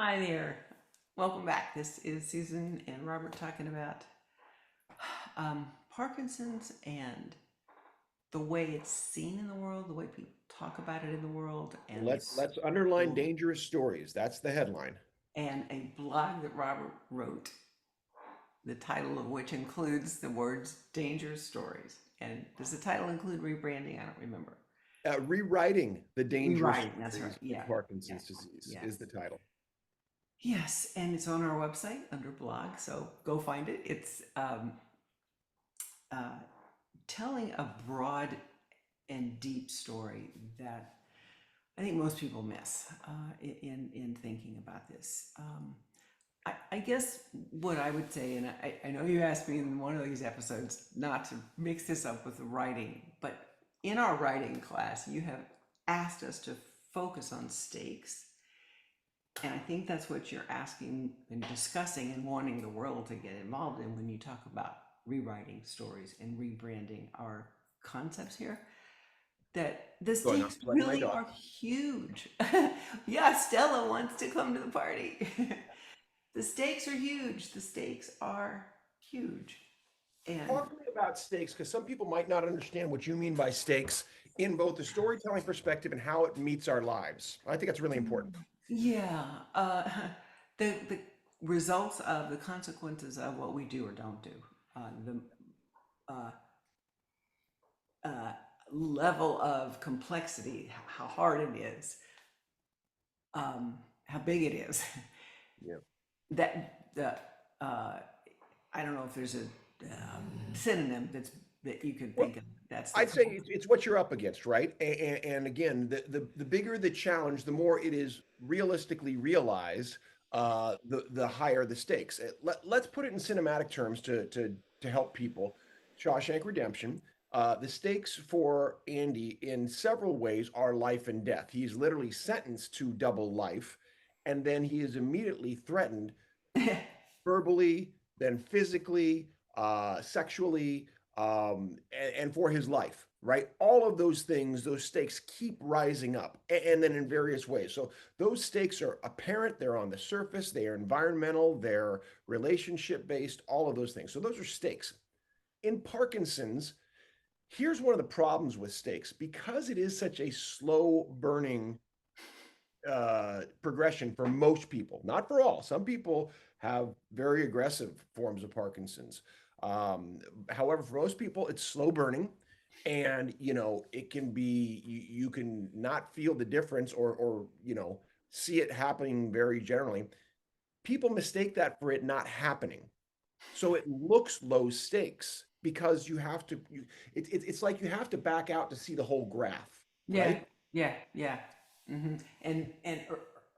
Hi there. Welcome back. This is Susan and Robert talking about Parkinson's and the way it's seen in the world, the way people talk about it in the world, and the Let's underline school, dangerous stories. That's the headline. and a blog that Robert wrote, the title of which includes the words dangerous stories. And does the title include rebranding? I don't remember. Rewriting the dangerous Rewriting, that's right. stories Yeah. of Yeah. Parkinson's disease is Yes. the title. Yes. And it's on our website under blog. So go find it. It's uh, telling a broad and deep story that I think most people miss in thinking about this. I guess what I would say, and I know you asked me in one of these episodes not to mix this up with the writing, but in our writing class, you have asked us to focus on stakes. And I think that's what you're asking and discussing and wanting the world to get involved in when you talk about rewriting stories and rebranding our concepts here. That the Going on stakes playing my really dog. are huge. Yeah, Stella wants to come to the party. The stakes are huge. The stakes are huge. And Talk to me about stakes because some people might not understand what you mean by stakes in both the storytelling perspective and how it meets our lives. I think that's really important. yeah, the results of the consequences of what we do or don't do, the uh, uh, level of complexity, how hard it is, how big it is. Yeah. That the I don't know if there's a synonym that you can Well, think of. That's the I'd say it's what you're up against, right? And again, the bigger the challenge, the more it is realistically realized, the higher the stakes. Let's put it in cinematic terms to help people. Shawshank Redemption. The stakes for Andy in several ways are life and death. He's literally sentenced to double life, and then he is immediately threatened verbally, then physically, sexually, and for his life, right? All of those things, those stakes keep rising up, and then in various ways. So those stakes are apparent, they're on the surface, they are environmental, they're relationship based, all of those things. So those are stakes. In Parkinson's, here's one of the problems with stakes because it is such a slow burning progression for most people, not for all. Some people have very aggressive forms of Parkinson's. Um, However, for most people, it's slow burning, and it can be you can not feel the difference or see it happening very generally. People mistake that for it not happening, so it looks low stakes because you have to. It's like you have to back out to see the whole graph, yeah, right? yeah. And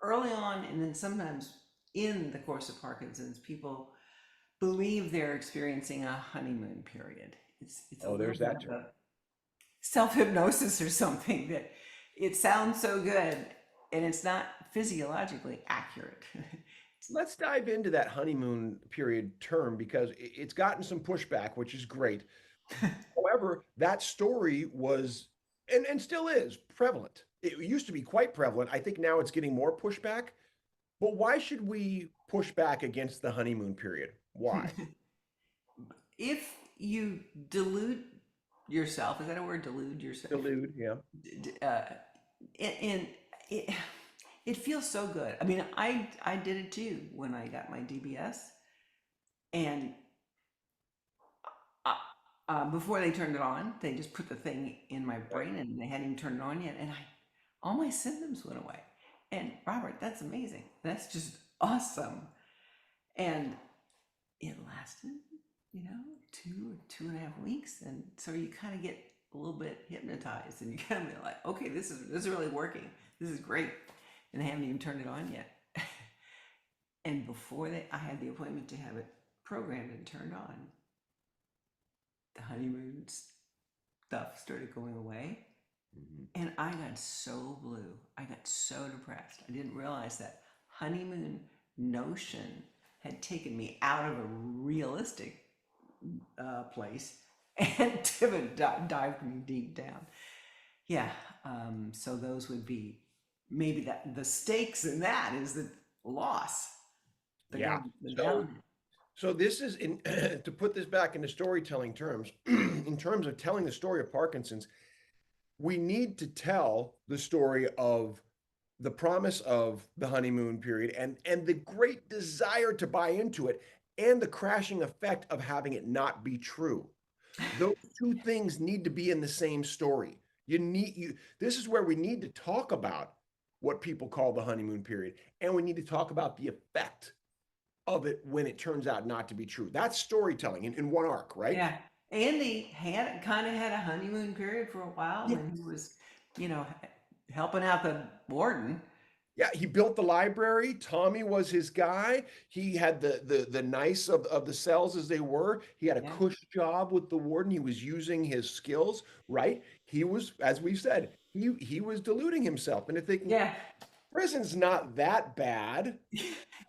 early on, and then sometimes in the course of Parkinson's, people believe they're experiencing a honeymoon period. It's a Oh, little there's bit that of term. a self hypnosis or something that it sounds so good, and it's not physiologically accurate. Let's dive into that honeymoon period term because it's gotten some pushback, which is great. However, that story was and still is prevalent. It used to be quite prevalent. I think now it's getting more pushback. But why should we push back against the honeymoon period? Why? If you delude yourself, is that a word? Delude yourself. Delude, yeah. Uh, and it, it feels so good. I mean, I did it too when I got my DBS, and uh, before they turned it on, they just put the thing in my Right. brain, and they hadn't even turned it on yet, and all my symptoms went away. And Robert, that's amazing. That's just awesome. And it lasted, you know, 2.5 weeks, and so you kind of get a little bit hypnotized, and you kind of be like, okay, this is really working. This is great, and they haven't even turned it on yet. And before I had the appointment to have it programmed and turned on, the honeymoon stuff started going away, Mhm. and I got so blue. I got so depressed. I didn't realize that honeymoon notion had taken me out of a realistic place and dived me deep down. Yeah, so those would be maybe that the stakes in that is that loss, Yeah. the So down. so this is in to put this back into storytelling terms, in terms of telling the story of Parkinson's, we need to tell the story of the promise of the honeymoon period and the great desire to buy into it and the crashing effect of having it not be true. Those two things need to be in the same story. You this is where we need to talk about what people call the honeymoon period, and we need to talk about the effect of it when it turns out not to be true. That's storytelling in one arc, right? Yeah. Andy had kind of had a honeymoon period for a while Yeah. when he was, helping out the warden. Yeah, he built the library. Tommy was his guy. He had the nice of the cells as they were. He had a Yeah. cush job with the warden. He was using his skills, right? He was, as we've said, he was deluding himself into thinking Yeah. prison's not that bad.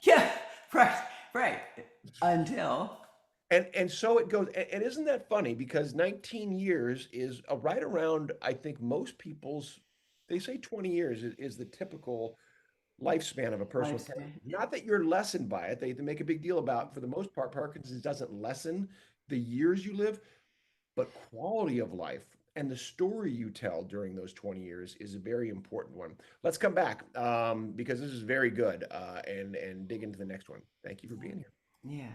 Yeah. Right. Right. Until, And so it goes. And isn't that funny? Because 19 years is right around, I think most people's, they say 20 years is the typical lifespan of a person with lifespan. Parkinson's. Not that you're lessened by it. They make a big deal about, for the most part, Parkinson's doesn't lessen the years you live, but quality of life and the story you tell during those 20 years is a very important one. Let's come back because this is very good and dig into the next one. Thank you for being here. Yeah.